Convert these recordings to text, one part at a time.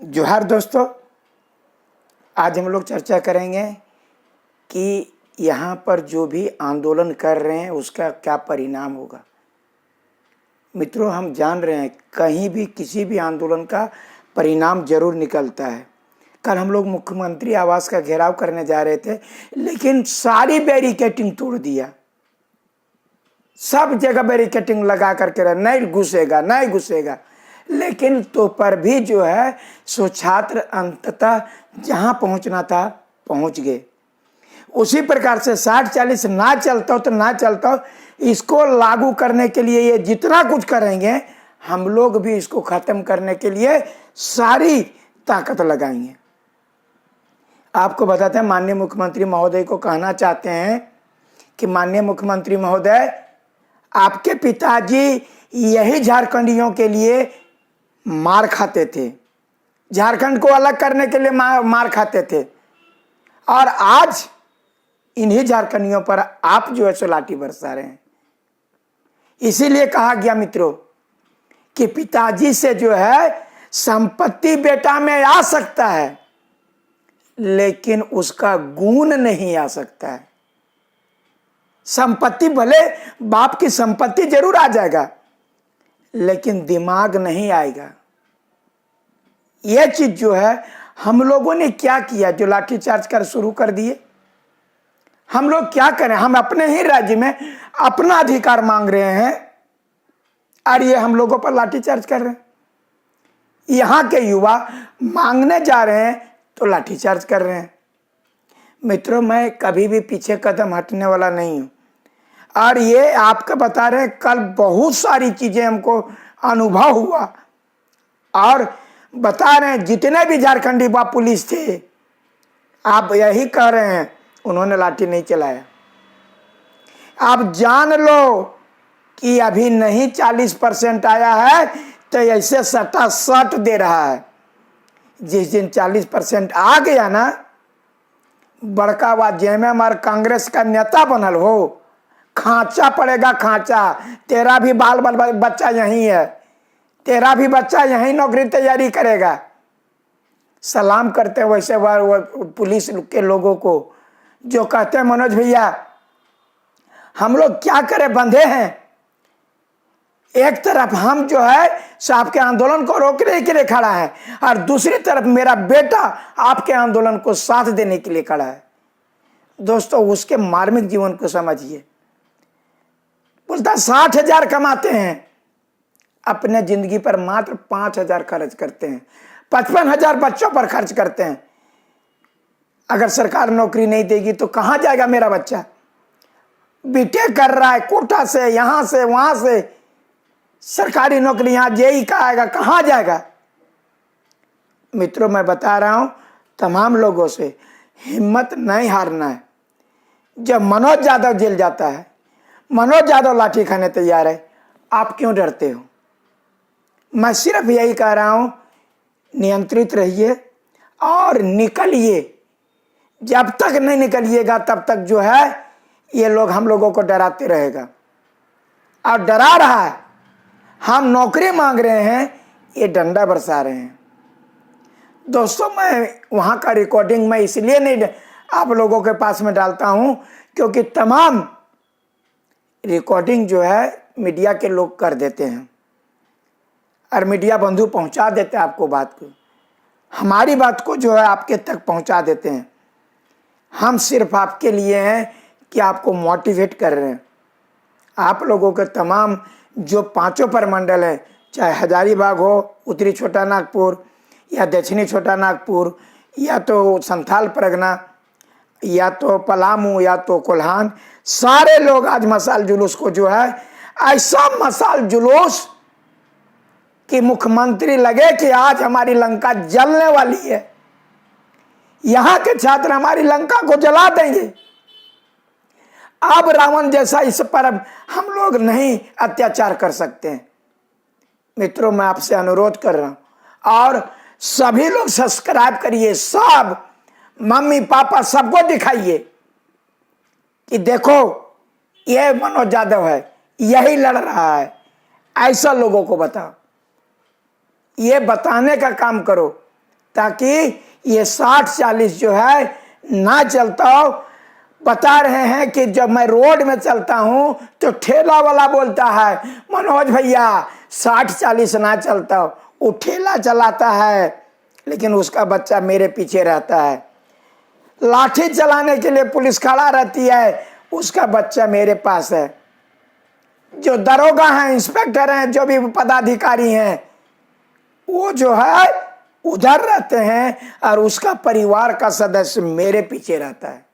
जोहार दोस्तों, आज हम लोग चर्चा करेंगे कि यहाँ पर जो भी आंदोलन कर रहे हैं उसका क्या परिणाम होगा। मित्रों, हम जान रहे हैं कहीं भी किसी भी आंदोलन का परिणाम जरूर निकलता है। कल हम लोग मुख्यमंत्री आवास का घेराव करने जा रहे थे, लेकिन सारी बैरिकेटिंग तोड़ दिया। सब जगह बैरिकेटिंग लगा करके रहे, नहीं घुसेगा नहीं घुसेगा। लेकिन तो पर भी जो है सो छात्र अंततः जहां पहुंचना था पहुंच गए। उसी प्रकार से 60-40 ना चलता हो तो ना चलता हो, इसको लागू करने के लिए ये जितना कुछ करेंगे हम लोग भी इसको खत्म करने के लिए सारी ताकत लगाएंगे। आपको बताते हैं, माननीय मुख्यमंत्री महोदय को कहना चाहते हैं कि माननीय मुख्यमंत्री महोदय, आपके पिताजी यही झारखंडियों के लिए मार खाते थे, झारखंड को अलग करने के लिए मार खाते थे, और आज इन्हीं झारखंडियों पर आप जो है सो लाठी बरसा रहे हैं। इसीलिए कहा गया मित्रों कि पिताजी से जो है संपत्ति बेटा में आ सकता है, लेकिन उसका गुण नहीं आ सकता है। संपत्ति भले बाप की संपत्ति जरूर आ जाएगा, लेकिन दिमाग नहीं आएगा। यह चीज जो है हम लोगों ने क्या किया, जो लाठीचार्ज कर शुरू कर दिए। हम लोग क्या करें, हम अपने ही राज्य में अपना अधिकार मांग रहे हैं और ये हम लोगों पर लाठीचार्ज कर रहे हैं। यहां के युवा मांगने जा रहे हैं तो लाठीचार्ज कर रहे हैं। मित्रों, मैं कभी भी पीछे कदम हटने वाला नहीं हूं, और ये आपको बता रहे हैं, कल बहुत सारी चीजें हमको अनुभव हुआ, और बता रहे हैं जितने भी झारखंडी बाप पुलिस थे, आप यही कह रहे हैं उन्होंने लाठी नहीं चलाया। आप जान लो कि अभी नहीं 40% आया है तो ऐसे सटा सट दे रहा है। जिस दिन 40% आ गया ना, बड़का बात जेएमएम और कांग्रेस का नेता बनल हो, खांचा पड़ेगा खांचा। तेरा भी बाल बच्चा यहीं है, तेरा भी बच्चा यहीं नौकरी तैयारी करेगा। सलाम करते वैसे वो पुलिस के लोगों को जो कहते हैं, मनोज भैया हम लोग क्या करें, बंधे हैं। एक तरफ हम जो है आपके आंदोलन को रोकने के लिए खड़ा है, और दूसरी तरफ मेरा बेटा आपके आंदोलन को साथ देने के लिए खड़ा है। दोस्तों, उसके मार्मिक जीवन को समझिए। बोलता 60,000 कमाते हैं, अपने जिंदगी पर मात्र 5,000 खर्च करते हैं, 55,000 बच्चों पर खर्च करते हैं। अगर सरकार नौकरी नहीं देगी तो कहां जाएगा मेरा बच्चा। बीटेक कर रहा है, कोटा से यहां से वहां से, सरकारी नौकरी यहां जेई का आएगा, कहां जाएगा। मित्रों, मैं बता रहा हूं तमाम लोगों से, हिम्मत नहीं हारना है। जब मनोज यादव जेल जाता है, मनोज यादव लाठी खाने तैयार है, आप क्यों डरते हो। मैं सिर्फ यही कह रहा हूं, नियंत्रित रहिए और निकलिए। जब तक नहीं निकलिएगा तब तक जो है ये लोग हम लोगों को डराते रहेगा, और डरा रहा है। हम नौकरी मांग रहे हैं, ये डंडा बरसा रहे हैं। दोस्तों, मैं वहां का रिकॉर्डिंग मैं इसलिए नहीं आप लोगों के पास में डालता हूं, क्योंकि तमाम रिकॉर्डिंग जो है मीडिया के लोग कर देते हैं, और मीडिया बंधु पहुंचा देते हैं आपको बात को, हमारी बात को जो है आपके तक पहुंचा देते हैं। हम सिर्फ आपके लिए हैं कि आपको मोटिवेट कर रहे हैं। आप लोगों के तमाम जो 5 प्रमंडल हैं, चाहे हजारीबाग हो, उत्तरी छोटा नागपुर या दक्षिणी छोटा नागपुर, या तो संथाल परगना, या तो पलामू, या तो कोल्हान, सारे लोग आज मशाल जुलूस को जो है, ऐसा मशाल जुलूस कि मुख्यमंत्री लगे कि आज हमारी लंका जलने वाली है, यहां के छात्र हमारी लंका को जला देंगे। अब रावण जैसा इस पर हम लोग नहीं अत्याचार कर सकते हैं। मित्रों, मैं आपसे अनुरोध कर रहा हूं, और सभी लोग सब्सक्राइब करिए, सब मम्मी पापा सबको दिखाइए कि देखो ये मनोज यादव है, यही लड़ रहा है। ऐसा लोगों को बताओ, ये बताने का काम करो। ताकि ये 60-40 जो है ना चलता हो। बता रहे हैं कि जब मैं रोड में चलता हूं तो ठेला वाला बोलता है, मनोज भैया 60-40 ना चलता हो। वो ठेला चलाता है लेकिन उसका बच्चा मेरे पीछे रहता है। लाठी चलाने के लिए पुलिस खड़ा रहती है, उसका बच्चा मेरे पास है। जो दरोगा हैं, इंस्पेक्टर हैं, जो भी पदाधिकारी हैं, वो जो है उधर रहते हैं और उसका परिवार का सदस्य मेरे पीछे रहता है।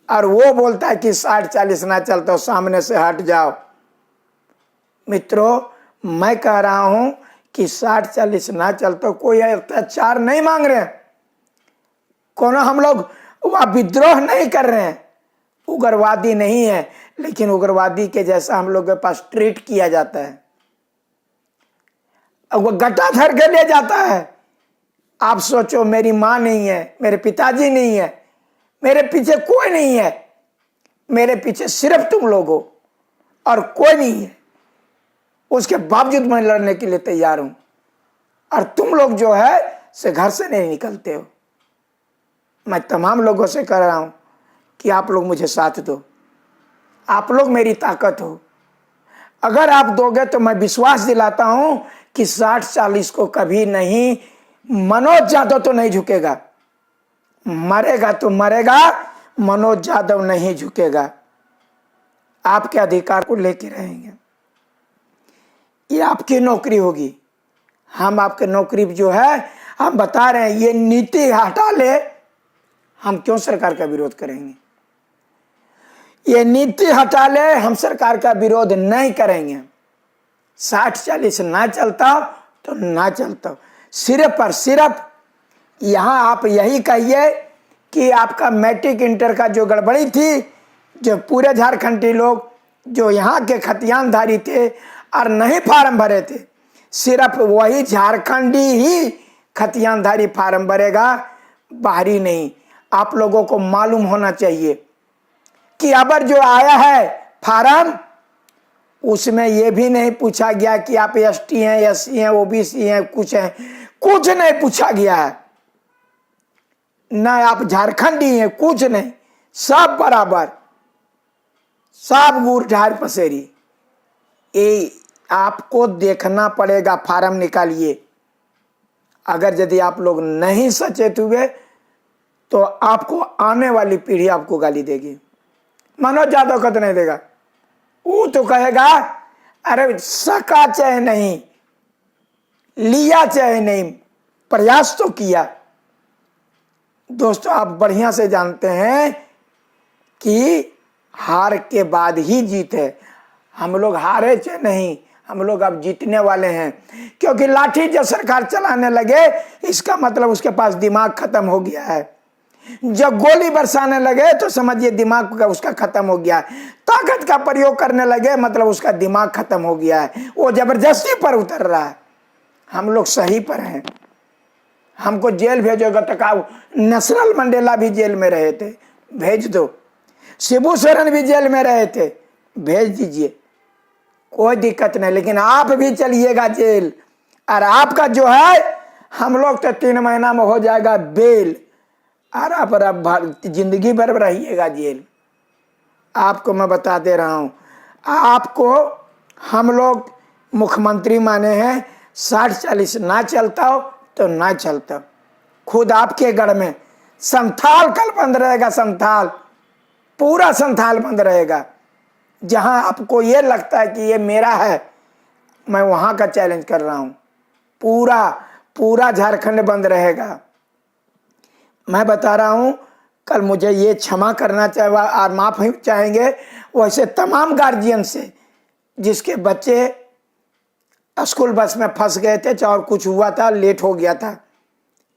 और वो बोलता है कि 60-40 ना चलता हो, सामने से हट जाओ। मित्रों, मैं कह रहा हूं कि 60-40 ना चलता हो, कोई अत्याचार नहीं मांग रहे हैं, कोनो हम लोग वह विद्रोह नहीं कर रहे हैं, उग्रवादी नहीं है, लेकिन उग्रवादी के जैसा हम लोग के पास ट्रीट किया जाता है। अब वो गट्टा धर के ले जाता है। आप सोचो, मेरी माँ नहीं है, मेरे पिताजी नहीं है, मेरे पीछे कोई नहीं है, मेरे पीछे सिर्फ तुम लोग हो और कोई नहीं है। उसके बावजूद मैं लड़ने के लिए तैयार हूं और तुम लोग जो है से घर से नहीं निकलते हो। मैं तमाम लोगों से कह रहा हूं कि आप लोग मुझे साथ दो, आप लोग मेरी ताकत हो। अगर आप दोगे तो मैं विश्वास दिलाता हूं कि 60-40 को कभी नहीं, मनोज यादव तो नहीं झुकेगा, मरेगा तो मरेगा, मनोज यादव नहीं झुकेगा। आपके अधिकार को लेके रहेंगे, ये आपकी नौकरी होगी। हम आपके नौकरी जो है, हम बता रहे हैं, ये नीति हटा ले, हम क्यों सरकार का विरोध करेंगे? ये नीति हटा ले, हम सरकार का विरोध नहीं करेंगे। 60-40 ना चलता तो ना चलता, सिर्फ और सिर्फ यहां आप यही कहिए कि आपका मैट्रिक इंटर का जो गड़बड़ी थी, जो पूरे झारखंडी लोग जो यहाँ के खतियानधारी थे और नहीं फार्म भरे थे, सिर्फ वही झारखंडी ही खतियानधारी फार्म भरेगा, बाहरी नहीं। आप लोगों को मालूम होना चाहिए कि अबर जो आया है फार्म, उसमें यह भी नहीं पूछा गया कि आप एसटी हैं, एससी हैं, ओबीसी हैं, कुछ नहीं पूछा गया है। न आप झारखंडी हैं, कुछ नहीं, सब बराबर, सब गुड़ ढार पसेरी। ये आपको देखना पड़ेगा, फार्म निकालिए। अगर यदि आप लोग नहीं सचेत हुए तो आपको आने वाली पीढ़ी आपको गाली देगी। मनोज यादव कद नहीं देगा, वो तो कहेगा अरे सका चाहे नहीं, लिया चाहे नहीं, प्रयास तो किया। दोस्तों, आप बढ़िया से जानते हैं कि हार के बाद ही जीत है। हम लोग हारे चाहे नहीं, हम लोग अब जीतने वाले हैं, क्योंकि लाठी जब सरकार चलाने लगे, इसका मतलब उसके पास दिमाग खत्म हो गया है। जब गोली बरसाने लगे तो समझिए दिमाग का उसका खत्म हो गया है। ताकत का प्रयोग करने लगे मतलब उसका दिमाग खत्म हो गया है, वो जबरदस्ती पर उतर रहा है। हम लोग सही पर हैं। हमको जेल भेजोगे तो कहा, नेशनल मंडेला भी जेल में रहे थे, भेज दो। शिबू सोरेन भी जेल में रहे थे, भेज दीजिए, कोई दिक्कत नहीं। लेकिन आप भी चलिएगा जेल, और आपका जो है, हम लोग तो 3 महीना में हो जाएगा बेल, और आप जिंदगी भर रहिएगा जेल। आपको मैं बता दे रहा हूं, आपको हम लोग मुख्यमंत्री माने हैं। 60-40 ना चलता हो तो ना चलता। खुद आपके गढ़ में संथाल कल बंद रहेगा, संथाल, पूरा संथाल बंद रहेगा। जहां आपको ये लगता है कि ये मेरा है, मैं वहां का चैलेंज कर रहा हूं। पूरा झारखंड बंद रहेगा। मैं बता रहा हूं, कल मुझे ये क्षमा करना चाहिए और माफी चाहेंगे वैसे तमाम गार्जियन से जिसके बच्चे स्कूल बस में फंस गए थे, चाहे और कुछ हुआ था, लेट हो गया था।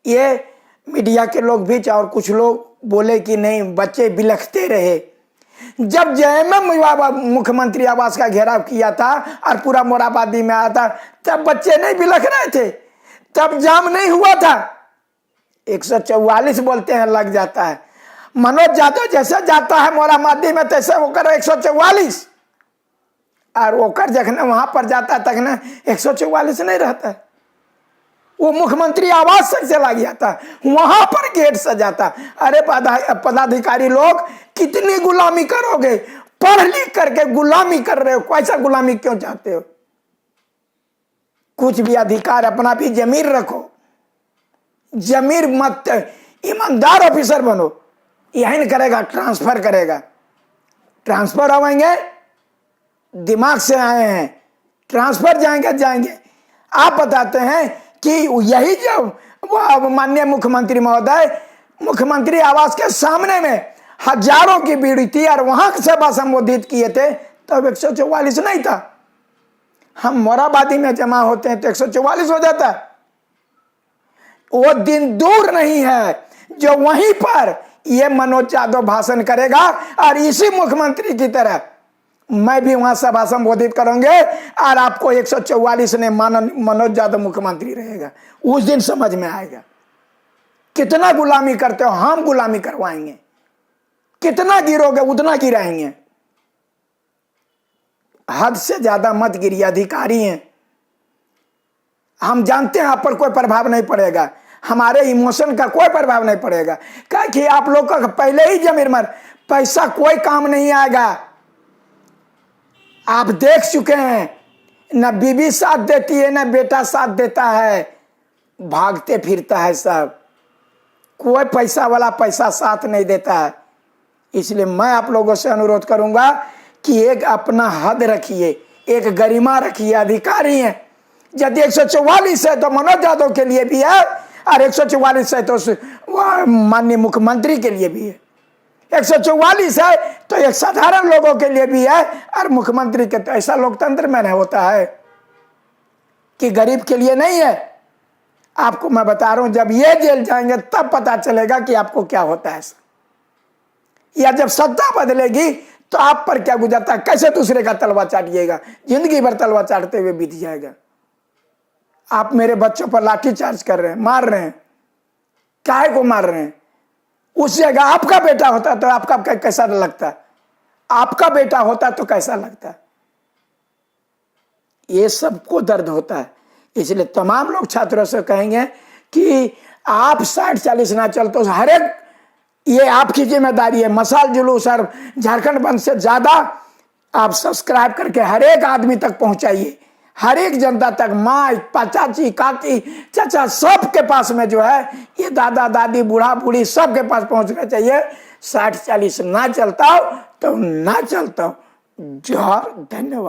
ये मीडिया के लोग भी, चाहे और कुछ लोग बोले कि नहीं, बच्चे बिलखते रहे। जब जेएमएम मुख्यमंत्री आवास का घेराव किया था और पूरा मोराबादी में आया था, तब बच्चे नहीं बिलख रहे थे, तब जाम नहीं हुआ था। 144 बोलते हैं लग जाता है। मनोज यादव जैसे जाता है मोराबादी में, तैसे होकर 144, और ओकर जखने वहां पर जाता है तखने 144 नहीं रहता है। वो मुख्यमंत्री आवास तक चला गया था, वहां पर गेट सजा था। अरे पदाधिकारी लोग कितनी गुलामी करोगे, पढ़ लिख करके गुलामी कर रहे हो, कैसा गुलामी क्यों चाहते हो? कुछ भी अधिकार, अपना भी जमीर रखो, जमीर मत, ईमानदार ऑफिसर बनो। यही नहीं करेगा, ट्रांसफर करेगा। ट्रांसफर आवेंगे, दिमाग से आए हैं, ट्रांसफर जाएंगे। आप बताते हैं कि यही जब माननीय मुख्यमंत्री महोदय मुख्यमंत्री आवास के सामने में हजारों की भीड़ थी और वहां सभा संबोधित किए थे, तब 144 नहीं था। हम मोराबादी में जमा होते हैं तो 144 हो जाता। वो दिन दूर नहीं है जो वहीं पर ये मनोज यादव भाषण करेगा और इसी मुख्यमंत्री की तरह मैं भी वहां सभा संबोधित करूंगे और आपको 144 ने मनोज यादव मुख्यमंत्री रहेगा। उस दिन समझ में आएगा कितना गुलामी करते हो। हम गुलामी करवाएंगे, कितना गिरोगे उतना गिराएंगे। हद से ज्यादा मत गिरिए, अधिकारी हैं। हम जानते हैं आप पर कोई प्रभाव नहीं पड़ेगा, हमारे इमोशन का कोई प्रभाव नहीं पड़ेगा, क्योंकि आप लोग का पहले ही जमीर मर, पैसा कोई काम नहीं आएगा। आप देख चुके हैं, न बीबी साथ देती है न बेटा साथ देता है, भागते फिरता है सब। कोई पैसा वाला पैसा साथ नहीं देता है। इसलिए मैं आप लोगों से अनुरोध करूंगा कि एक अपना हद रखिए, एक गरिमा रखिए। अधिकारी हैं, यदि 144 है तो मनोज यादव के लिए भी है और 144 है तो माननीय मुख्यमंत्री के लिए भी है। 144 है तो एक साधारण लोगों के लिए भी है और मुख्यमंत्री के, तो ऐसा लोकतंत्र में नहीं होता है कि गरीब के लिए नहीं है। आपको मैं बता रहा हूं, जब ये जेल जाएंगे तब पता चलेगा कि आपको क्या होता है। या जब सत्ता बदलेगी तो आप पर क्या गुजरता है, कैसे दूसरे का तलवा चाटिएगा, जिंदगी भर तलवा चाटते हुए बीत जाएगा। आप मेरे बच्चों पर लाठीचार्ज कर रहे हैं, मार रहे हैं, काहे को मार रहे हैं? उस जगह आपका बेटा होता तो आपका कैसा लगता? आपका बेटा होता तो कैसा लगता? ये सबको दर्द होता है। इसलिए तमाम लोग छात्रों से कहेंगे कि आप 60-40 ना चलते, हर एक, ये आपकी जिम्मेदारी है। मशाल जुलूस और झारखंड बंद से ज्यादा आप सब्सक्राइब करके हर एक आदमी तक पहुंचाइए, हर एक जनता तक, माँ, चाची, काकी, चाचा, सबके पास में जो है ये दादा दादी, बूढ़ा बूढ़ी सबके पास पहुंचना चाहिए। 60-40 ना चलता हो तो ना चलता हो। जोहार, धन्यवाद।